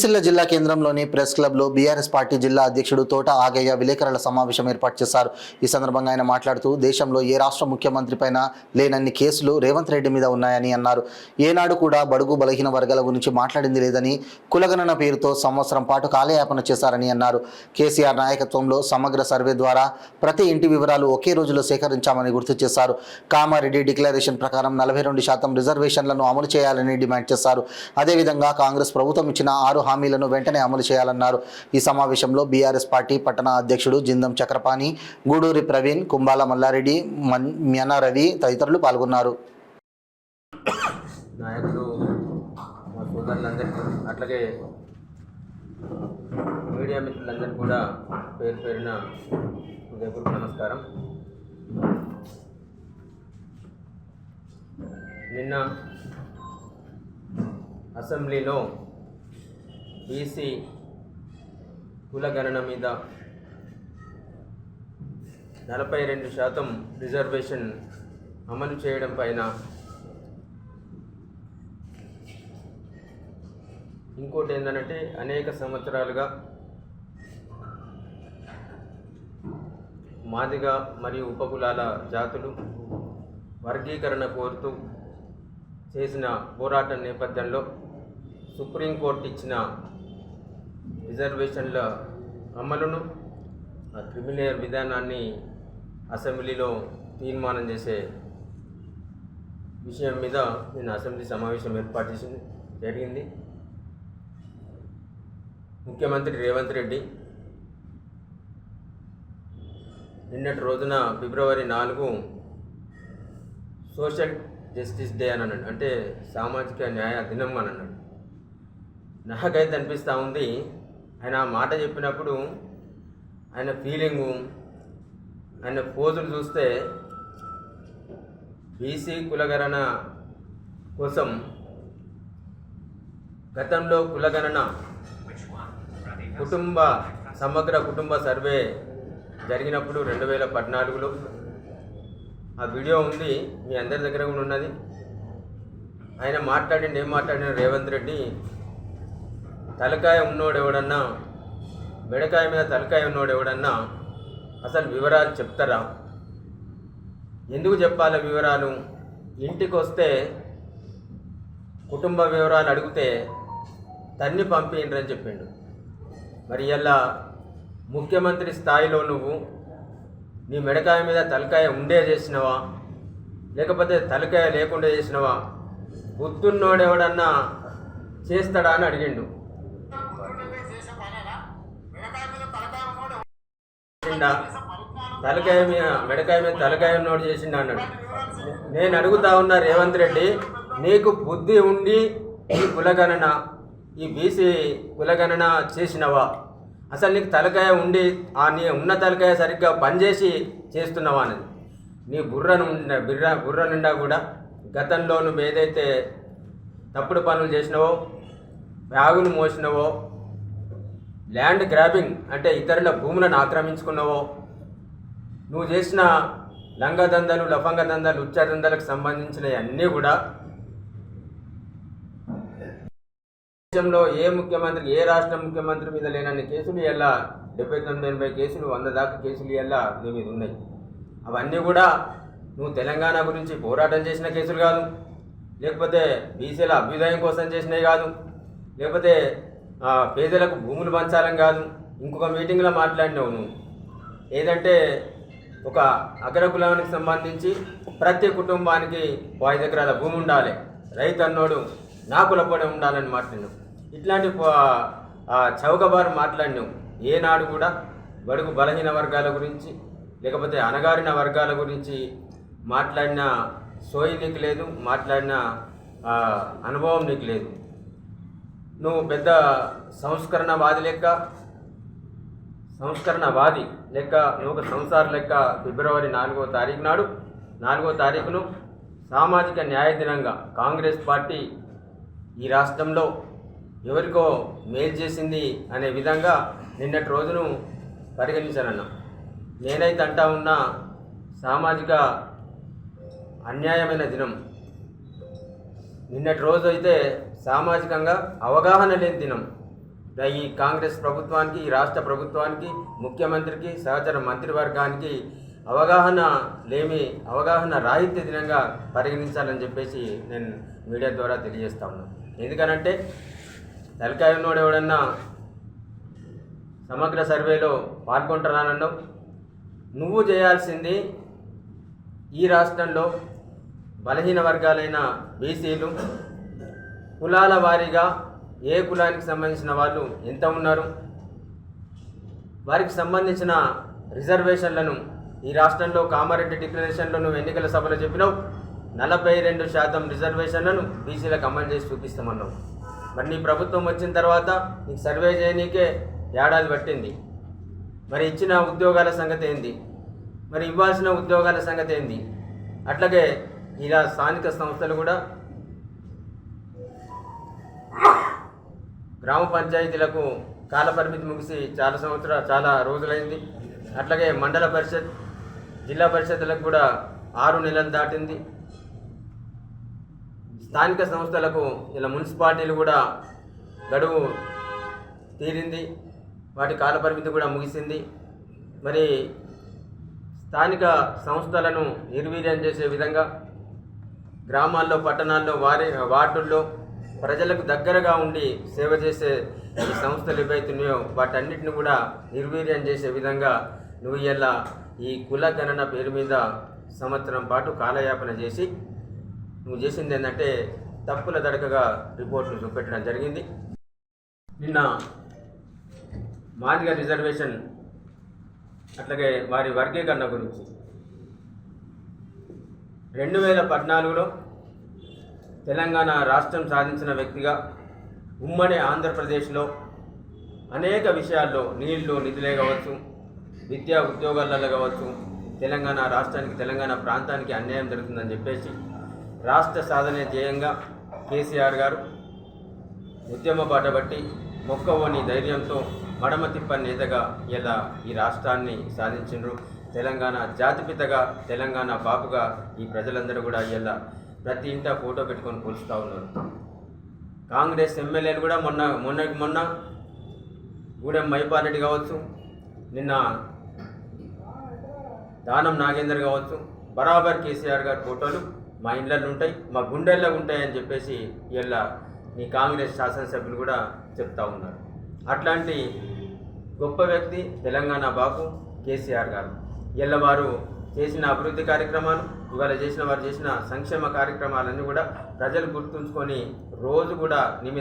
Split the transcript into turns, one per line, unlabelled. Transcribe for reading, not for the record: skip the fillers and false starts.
సిరిసిల్ల జిల్లా కేంద్రంలోని ప్రెస్ క్లబ్లో బీఆర్ఎస్ పార్టీ జిల్లా అధ్యక్షుడు తోట ఆగయ్య విలేకరుల సమావేశం ఏర్పాటు చేశారు. ఈ సందర్భంగా ఆయన మాట్లాడుతూ దేశంలో ఏ రాష్ట్ర ముఖ్యమంత్రి పైన లేనన్ని కేసులు రేవంత్ రెడ్డి మీద ఉన్నాయని అన్నారు. ఏనాడు కూడా బడుగు బలహీన వర్గాల గురించి మాట్లాడింది లేదని, కులగణన పేరుతో సంవత్సరం పాటు కాలయాపన చేశారని అన్నారు. కేసీఆర్ నాయకత్వంలో సమగ్ర సర్వే ద్వారా ప్రతి ఇంటి వివరాలు ఒకే రోజులో సేకరించామని గుర్తు చేశారు. కామారెడ్డి డిక్లరేషన్ ప్రకారం 42% రిజర్వేషన్లను అమలు చేయాలని డిమాండ్ చేశారు. అదేవిధంగా కాంగ్రెస్ ప్రభుత్వం ఇచ్చిన 6 హామీలను వెంటనే అమలు చేయాలన్నారు. ఈ సమావేశంలో బీఆర్ఎస్ పార్టీ పట్టణ అధ్యక్షుడు జిందం చక్రపాణి, గూడూరి ప్రవీణ్, కుంబాల మల్లారెడ్డి, మ్యాన రవి తదితరులు పాల్గొన్నారు.
నాయకులు మా సోదరులందరికీ అట్లాగే మీడియా మిత్రులందరికీ కూడా పేరు పేరున హృదయపూర్వక నమస్కారం. నిన్న అసెంబ్లీలో బీసీ కులగణన మీద 42% రిజర్వేషన్ అమలు చేయడం పైన ఇంకోటి ఏంటంటే అనేక సంవత్సరాలుగా మాదిగ మరియు ఉపకులాల జాతులు వర్గీకరణ కోరుతూ చేసిన పోరాటం నేపథ్యంలో సుప్రీంకోర్టు ఇచ్చిన రిజర్వేషన్ల అమలును, క్రిమినల్ విధానాన్ని అసెంబ్లీలో తీర్మానం చేసే విషయం మీద నేను అసెంబ్లీ సమావేశం ఏర్పాటు జరిగింది. ముఖ్యమంత్రి రేవంత్ రెడ్డి నిన్నటి రోజున ఫిబ్రవరి 4 సోషల్ జస్టిస్ డే అని అన్నాడు, అంటే సామాజిక న్యాయ దినం అని అన్నాడు. నాకైతే అనిపిస్తూ ఉంది, ఆయన ఆ మాట చెప్పినప్పుడు ఆయన ఫీలింగు, ఆయన పోజులు చూస్తే బీసీ కులగణన కోసం గతంలో కులగణన సమగ్ర కుటుంబ సర్వే జరిగినప్పుడు 2014లో ఆ వీడియో ఉంది, మీ అందరి దగ్గర కూడా ఉన్నది. ఆయన ఏం మాట్లాడిన రేవంత్ రెడ్డి, తలకాయ ఉన్నోడెవడన్నా, మెడకాయ మీద తలకాయ ఉన్నోడెవడన్నా అసలు వివరాలు చెప్తారా? ఎందుకు చెప్పాలి వివరాలు? ఇంటికి వస్తే కుటుంబ వివరాలు అడిగితే తన్ని పంపిండ్రని చెప్పిండు. మరి ఇలా ముఖ్యమంత్రి స్థాయిలో నువ్వు నీ మెడకాయ మీద తలకాయ ఉండే చేసినవా, లేకపోతే తలకాయ లేకుండా చేసినవా? బుద్ధున్నోడెవడన్నా చేస్తాడా అని అడిగిండు. తలకాయ మీద మెడకాయ మీద తలకాయ ఉన్నోడు చేసిండు అన్నాడు. నేను అడుగుతా ఉన్నా రేవంత్ రెడ్డి, నీకు బుద్ధి ఉండి ఈ కులగణన, ఈ బీసీ కులగణన చేసినవా? అసలు నీకు తలకాయ ఉండి నీ ఉన్న తలకాయ సరిగ్గా పనిచేసి చేస్తున్నావా అనేది. నీ బుర్ర నిండా కూడా గతంలో నువ్వు ఏదైతే తప్పుడు పనులు చేసినావో, బ్యాగులు మోసినవో, ల్యాండ్ గ్రాబింగ్ అంటే ఇతరుల భూములను ఆక్రమించుకున్నావో, నువ్వు చేసిన లంగదందాలు, లఫంగ దందాలు, ఉచ్చదందాలకు సంబంధించినవి అన్నీ కూడా దేశంలో ఏ ముఖ్యమంత్రి, ఏ రాష్ట్ర ముఖ్యమంత్రి మీద లేనన్ని కేసులు ఇలా 79-80 కేసులు, 100 దాకా కేసులు ఇలా నీ మీద ఉన్నాయి. అవన్నీ కూడా నువ్వు తెలంగాణ గురించి పోరాటం చేసిన కేసులు కాదు, లేకపోతే బీసీల అభ్యుదయం కోసం చేసినవి కాదు, లేకపోతే పేదలకు భూములు పంచాలని కాదు. ఇంకొక మీటింగ్లో మాట్లాడినావు నువ్వు, ఏదంటే ఒక అగ్రకులానికి సంబంధించి ప్రతి కుటుంబానికి 5 ఎకరాల భూమి ఉండాలి, రైతు అన్నోడు నా కులపడే ఉండాలని మాట్లాడినావు. ఇట్లాంటి చౌకబారు మాట్లాడినావు. ఏనాడు కూడా బడుగు బలహీన వర్గాల గురించి, లేకపోతే అణగారిన వర్గాల గురించి మాట్లాడిన సోయి నీకు లేదు, మాట్లాడిన అనుభవం నీకు లేదు. నువ్వు పెద్ద సంస్కరణవాది లెక్క, నువ్వు ఒక సంసార లెక్క ఫిబ్రవరి 4వ తారీఖును సామాజిక న్యాయ దినంగా కాంగ్రెస్ పార్టీ ఈ రాష్ట్రంలో ఎవరికో మేలు చేసింది అనే విధంగా నిన్నటి రోజును పరిగణించానన్నా. నేనైతే అంటా ఉన్నా, సామాజిక అన్యాయమైన దినం నిన్నటి రోజు అయితే సామాజికంగా అవగాహన లేని దినం. ఈ కాంగ్రెస్ ప్రభుత్వానికి, ఈ రాష్ట్ర ప్రభుత్వానికి, ముఖ్యమంత్రికి, సహచర మంత్రివర్గానికి అవగాహన రాహిత్య దినంగా పరిగణించాలని చెప్పేసి నేను మీడియా ద్వారా తెలియజేస్తా ఉన్నాను. ఎందుకనంటే తలకాయ ఉన్నోడు ఎవడన్నా సమగ్ర సర్వేలో పాల్గొంటున్నానన్నావు. నువ్వు చేయాల్సింది ఈ రాష్ట్రంలో బలహీన వర్గాలైన బీసీలు కులాల వారీగా ఏ కులానికి సంబంధించిన వాళ్ళు ఎంత ఉన్నారు, వారికి సంబంధించిన రిజర్వేషన్లను ఈ రాష్ట్రంలో కామారెడ్డి డిక్లరేషన్లో నువ్వు ఎన్నికల సభలో చెప్పినావు 42% రిజర్వేషన్లను బీసీలకు అమలు చేసి చూపిస్తామన్నావు. మరి నీ ప్రభుత్వం వచ్చిన తర్వాత నీకు సర్వే చేయనీకే ఏడాది పట్టింది. మరి ఇచ్చిన ఉద్యోగాల సంగతి ఏంది, మరి ఇవ్వాల్సిన ఉద్యోగాల సంగతి ఏంది? అట్లాగే ఇలా స్థానిక సంస్థలు కూడా గ్రామ పంచాయతీలకు కాలపరిమితి ముగిసి చాలా రోజులైంది. అట్లాగే మండల పరిషత్, జిల్లా పరిషత్లకు కూడా 6 నెలలు దాటింది. స్థానిక సంస్థలకు ఇలా మున్సిపాలిటీలు కూడా గడువు తీరింది, వాటి కాలపరిమితి కూడా ముగిసింది. మరి స్థానిక సంస్థలను నిర్వీర్యం చేసే విధంగా గ్రామాల్లో, పట్టణాల్లో, వార్డుల్లో ప్రజలకు దగ్గరగా ఉండి సేవ చేసే ఈ సంస్థలు ఏవైతున్నాయో వాటన్నిటిని కూడా నిర్వీర్యం చేసే విధంగా నువ్వు ఇలా ఈ కుల గణన పేరు మీద సంవత్సరం పాటు కాలయాపన చేసి నువ్వు చేసింది ఏంటంటే తప్పుల దడకగా రిపోర్టులు చూపెట్టడం జరిగింది. నిన్న మాదిగ రిజర్వేషన్ అట్లాగే వారి వర్గీకరణ గురించి 2014లో తెలంగాణ రాష్ట్రం సాధించిన వ్యక్తిగా ఉమ్మడి ఆంధ్రప్రదేశ్లో అనేక విషయాల్లో నీళ్లు, నిధులే కావచ్చు, విద్యా ఉద్యోగాలలో కావచ్చు, తెలంగాణ రాష్ట్రానికి, తెలంగాణ ప్రాంతానికి అన్యాయం జరుగుతుందని చెప్పేసి రాష్ట్ర సాధనే ధ్యేయంగా కేసీఆర్ గారు ఉద్యమ బాట బట్టి మొక్కవోని ధైర్యంతో మడమ తిప్పని నేతగా ఇలా ఈ రాష్ట్రాన్ని సాధించిండ్రు. తెలంగాణ జాతిపితగా, తెలంగాణ బాపుగా ఈ ప్రజలందరూ కూడా ఇలా ప్రతి ఇంట ఫోటో పెట్టుకొని పోలుస్తూ ఉన్నారు. కాంగ్రెస్ ఎమ్మెల్యేలు కూడా మొన్న గూడెం మైపారెడ్డి కావచ్చు, నిన్న దానం నాగేందర్ కావచ్చు, బరాబర్ కేసీఆర్ గారి ఫోటోలు మా ఇండ్లలో ఉంటాయి, మా గుండెల్లో ఉంటాయని చెప్పేసి ఇలా ఈ కాంగ్రెస్ శాసనసభ్యులు కూడా చెప్తా ఉన్నారు. అట్లాంటి గొప్ప వ్యక్తి తెలంగాణ బాపు కేసీఆర్ గారు. ఇలా వారు చేసిన అభివృద్ధి కార్యక్రమాలు, ఇవాళ వారు చేసిన సంక్షేమ కార్యక్రమాలన్నీ కూడా ప్రజలు గుర్తుంచుకొని రోజు కూడా నీ మీద